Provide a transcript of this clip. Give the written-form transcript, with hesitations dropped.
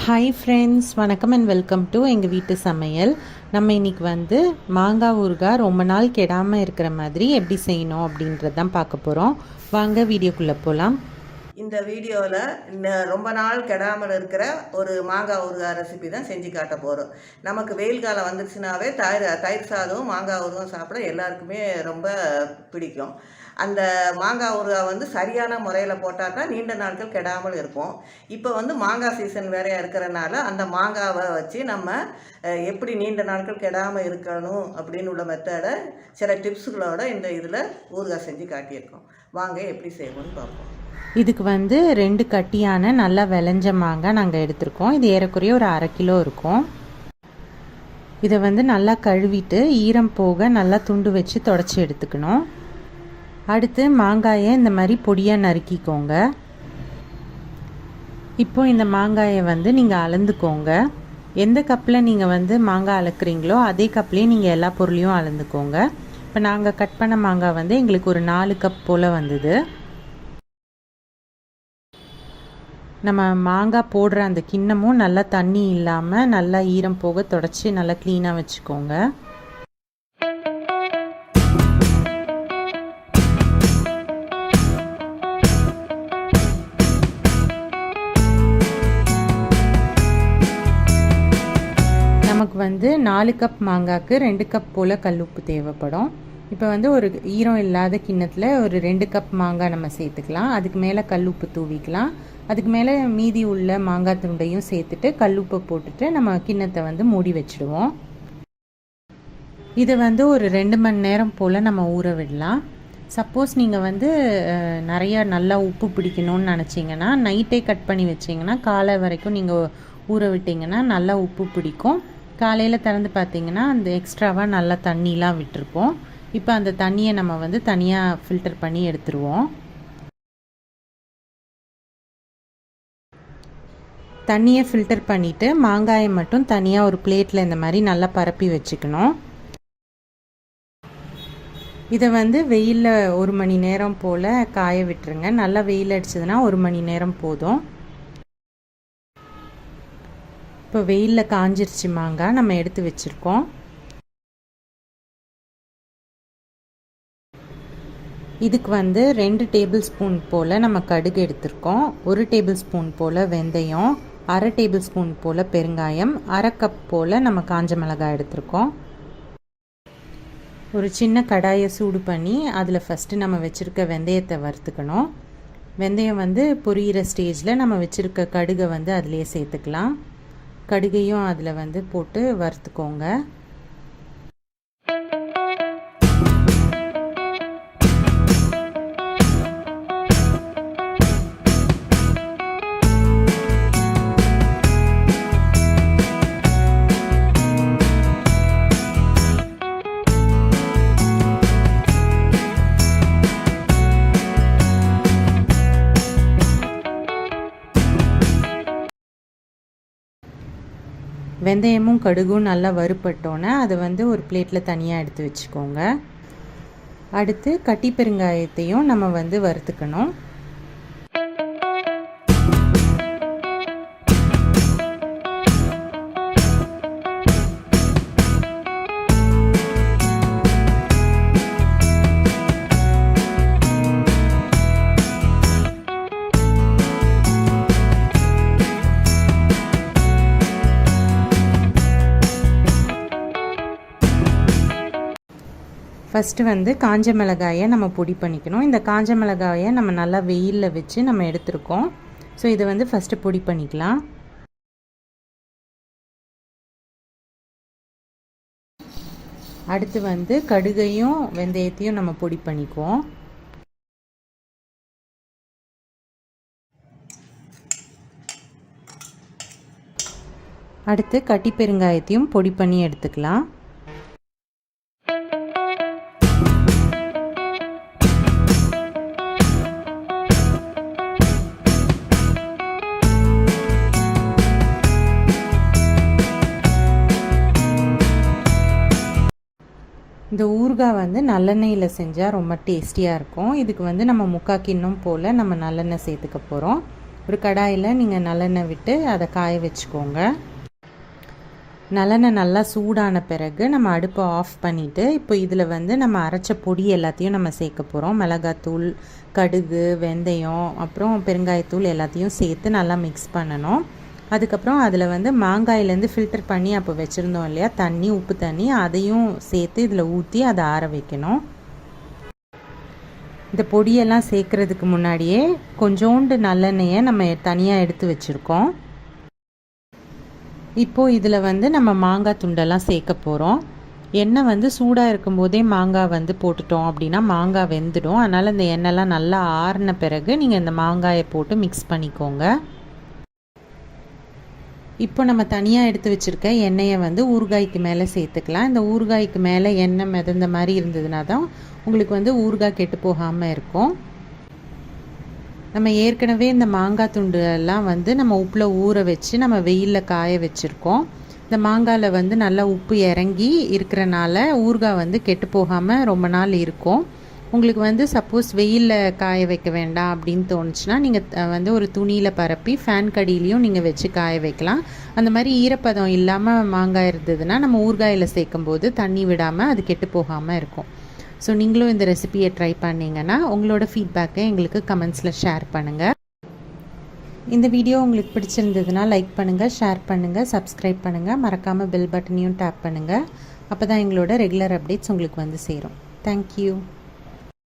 Hi friends, வணக்கம் and welcome to எங்கள் வீட்டு சமையல். நம்ம இன்றைக்கி மாங்காய் ஊறுகாய் ரொம்ப நாள் கெடாமல் இருக்கிற மாதிரி எப்படி செய்யணும் அப்படின்றது தான் பார்க்க போகிறோம். வாங்க வீடியோக்குள்ளே போகலாம். இந்த வீடியோவில் ரொம்ப நாள் கெடாமல் இருக்கிற ஒரு மாங்காய் ஊறுகாய் ரெசிபி தான் செஞ்சு காட்ட போகிறோம். நமக்கு வெயில் காலம் வந்துருச்சுனாவே தயிர் சாதம் மாங்காய் ஊறுகாய் சாப்பிட எல்லாருக்குமே ரொம்ப பிடிக்கும். அந்த மாங்காய் ஊறுகாய் சரியான முறையில் போட்டால் தான் நீண்ட நாட்கள் கெடாமல் இருக்கும். இப்போ மாங்காய் சீசன் வேறையாக இருக்கிறனால அந்த மாங்காவை வச்சு நம்ம எப்படி நீண்ட நாட்கள் கெடாமல் இருக்கணும் அப்படின்னு உள்ள மெத்தடை சில டிப்ஸுகளோட இந்த இதில் ஊறுகாய் செஞ்சு காட்டியிருக்கோம். வாங்க எப்படி செய்யணும்னு பார்ப்போம். இதுக்கு 2 கட்டியான நல்லா விளைஞ்ச மாங்காய் நாங்கள் எடுத்திருக்கோம். இது ஏறக்குறைய ஒரு 1/2 கிலோ இருக்கும். இதை நல்லா கழுவிட்டு ஈரம் போக நல்லா துண்டு வச்சு தொடச்சி எடுத்துக்கணும். அடுத்து மாங்காயை இந்த மாதிரி பொடியாக நறுக்கிக்கோங்க. இப்போ இந்த மாங்காயை நீங்கள் அளந்துக்கோங்க. எந்த கப்பில் நீங்கள் மாங்காய் அளக்குறீங்களோ அதே கப்லேயே நீங்கள் எல்லா பொருளையும் அளந்துக்கோங்க. இப்போ நாங்கள் கட் பண்ண மாங்காய் எங்களுக்கு ஒரு 4 கப் போல் வந்தது. நம்ம மாங்காய் போடுற அந்த கிண்ணமும் நல்லா தண்ணி இல்லாமல் நல்லா ஈரம் போக தொடச்சி நல்லா க்ளீனாக வச்சுக்கோங்க. நமக்கு 4 கப் மாங்காய்க்கு 2 கப் போல் கல்லுப்பு தேவைப்படும். இப்போ ஒரு ஈரம் இல்லாத கிண்ணத்தில் ஒரு 2 கப் மாங்காய் நம்ம சேர்த்துக்கலாம். அதுக்கு மேலே கல்லுப்பு தூவிக்கலாம். அதுக்கு மேலே மீதி உள்ள மாங்காய் துண்டையும் சேர்த்துட்டு கல்லுப்பை போட்டுட்டு நம்ம கிண்ணத்தை மூடி வச்சுடுவோம். இதை ஒரு 2 மணி நேரம் போல் நம்ம ஊற விடலாம். சப்போஸ் நீங்கள் நிறையா நல்லா உப்பு பிடிக்கணும்னு நினச்சிங்கன்னா நைட்டே கட் பண்ணி வச்சிங்கன்னா காலை வரைக்கும் நீங்கள் ஊற விட்டிங்கன்னா நல்லா உப்பு பிடிக்கும். காலையில் திறந்து பார்த்தீங்கன்னா அந்த எக்ஸ்ட்ராவாக நல்லா தண்ணிலாம் விட்டுருப்போம். இப்போ அந்த தண்ணியை நம்ம தனியாக ஃபில்டர் பண்ணி எடுத்துருவோம். தண்ணியை ஃபில்டர் பண்ணிவிட்டு மாங்காயை மட்டும் தனியாக ஒரு பிளேட்டில் இந்த மாதிரி நல்லா பரப்பி வச்சுக்கணும். இதை வெயிலில் 1 மணி நேரம் போல் காய விட்டுருங்க. நல்லா வெயில் அடிச்சதுன்னா 1 மணி நேரம் போதும். இப்போ வெயிலில் காஞ்சிருச்சு மாங்காய் நம்ம எடுத்து வச்சுருக்கோம். இதுக்கு 2 டேபிள் ஸ்பூன் போல் நம்ம கடுகு எடுத்திருக்கோம். 1 டேபிள் ஸ்பூன் போல் வெந்தயம், 1/2 டேபிள் ஸ்பூன் போல் பெருங்காயம், 1/2 கப் போல் நம்ம காஞ்ச மிளகாய் எடுத்திருக்கோம். ஒரு சின்ன கடாயை சூடு பண்ணி அதில் ஃபஸ்ட்டு நம்ம வச்சுருக்க வெந்தயத்தை வறுத்துக்கணும். வெந்தயம் பொரியிற ஸ்டேஜில் நம்ம வச்சுருக்க கடுகை அதிலே சேர்த்துக்கலாம். கடுகையும் அதில் போட்டு வறுத்துக்கோங்க. வெந்தயமும் கடுகும் நல்லா வறுப்பட்டோன்னே அதை ஒரு பிளேட்டில் தனியாக எடுத்து வச்சுக்கோங்க. அடுத்து கட்டி பெருங்காயத்தையும் நம்ம வறுத்துக்கணும். ஃபஸ்ட்டு காஞ்ச மிளகாயை நம்ம பொடி பண்ணிக்கணும். இந்த காஞ்ச மிளகாயை நம்ம நல்லா வெயிலில் வச்சு நம்ம எடுத்துருக்கோம். ஸோ இதை ஃபஸ்ட்டு பொடி பண்ணிக்கலாம். அடுத்து கடுகையும் வெந்தயத்தையும் நம்ம பொடி பண்ணிக்குவோம். அடுத்து கட்டி பெருங்காயத்தையும் பொடி பண்ணி எடுத்துக்கலாம். இந்த ஊறுகாய் நல்லெண்ணெயில் செஞ்சால் ரொம்ப டேஸ்டியாக இருக்கும். இதுக்கு நம்ம 3/4 கிண்ணம் போல் நம்ம நல்லெண்ணெய் சேர்த்துக்க போகிறோம். ஒரு கடாயில் நீங்கள் நல்லெண்ணெய் விட்டு அதை காய வச்சுக்கோங்க. நல்லெண்ணெய் நல்லா சூடான பிறகு நம்ம அடுப்பை ஆஃப் பண்ணிவிட்டு இப்போ இதில் வந்து நம்ம அரைச்ச பொடி எல்லாத்தையும் நம்ம சேர்க்க போகிறோம். மிளகாத்தூள், கடுகு, வெந்தயம், அப்புறம் பெருங்காயத்தூள் எல்லாத்தையும் சேர்த்து நல்லா மிக்ஸ் பண்ணணும். அதுக்கப்புறம் அதில் வந்து மாங்காயிலேருந்து ஃபில்டர் பண்ணி அப்போ வச்சுருந்தோம் இல்லையா தண்ணி, உப்பு தண்ணி, அதையும் சேர்த்து இதில் ஊற்றி அதை ஆற வைக்கணும். இந்த பொடியெல்லாம் சேர்க்குறதுக்கு முன்னாடியே கொஞ்சோண்டு நல்லெண்ணெயை நம்ம தனியாக எடுத்து வச்சுருக்கோம். இப்போது இதில் வந்து நம்ம மாங்காய் துண்டெல்லாம் சேர்க்க போகிறோம். எண்ணெய் வந்து சூடாக இருக்கும்போதே மாங்காய் வந்து போட்டுட்டோம் அப்படின்னா மாங்காய் வெந்துடும். அதனால் இந்த எண்ணெய்லாம் நல்லா ஆறின பிறகு நீங்கள் இந்த மாங்காயை போட்டு மிக்ஸ் பண்ணிக்கோங்க. இப்போ நம்ம தனியாக எடுத்து வச்சுருக்க எண்ணெயை வந்து ஊறுகாய்க்கு மேலே சேர்த்துக்கலாம். இந்த ஊறுகாய்க்கு மேலே எண்ணெய் மிதந்த மாதிரி இருந்ததுனா தான் உங்களுக்கு வந்து ஊறுகாய் கெட்டு போகாமல் இருக்கும். நம்ம ஏற்கனவே இந்த மாங்காய் துண்டு எல்லாம் வந்து நம்ம உப்பில் ஊற வச்சு நம்ம வெயிலில் காய வச்சுருக்கோம். இந்த மாங்காயில் வந்து நல்லா உப்பு இறங்கி இருக்கிறனால ஊறுகாய் வந்து கெட்டு போகாமல் ரொம்ப நாள் இருக்கும். உங்களுக்கு வந்து சப்போஸ் வெயிலில் காய வைக்க வேண்டாம் அப்படின்னு தோணுச்சுன்னா நீங்கள் வந்து ஒரு துணியில் பரப்பி ஃபேன் கடியிலையும் நீங்கள் வச்சு காய வைக்கலாம். அந்த மாதிரி ஈரப்பதம் இல்லாமல் மாங்காய் இருந்ததுன்னா நம்ம ஊறுகாயில் சேர்க்கும்போது தண்ணி விடாமல் அது கெட்டு போகாமல் இருக்கும். ஸோ நீங்களும் இந்த ரெசிபியை ட்ரை பண்ணிங்கன்னா உங்களோட ஃபீட்பேக்கை எங்களுக்கு கமெண்ட்ஸில் ஷேர் பண்ணுங்கள். இந்த வீடியோ உங்களுக்கு பிடிச்சிருந்ததுன்னா லைக் பண்ணுங்கள், ஷேர் பண்ணுங்கள், சப்ஸ்கிரைப் பண்ணுங்கள். மறக்காமல் பெல் பட்டனையும் டேப் பண்ணுங்கள். அப்போ தான் எங்களோட ரெகுலர் அப்டேட்ஸ் உங்களுக்கு வந்து சேரும். தேங்க்யூ.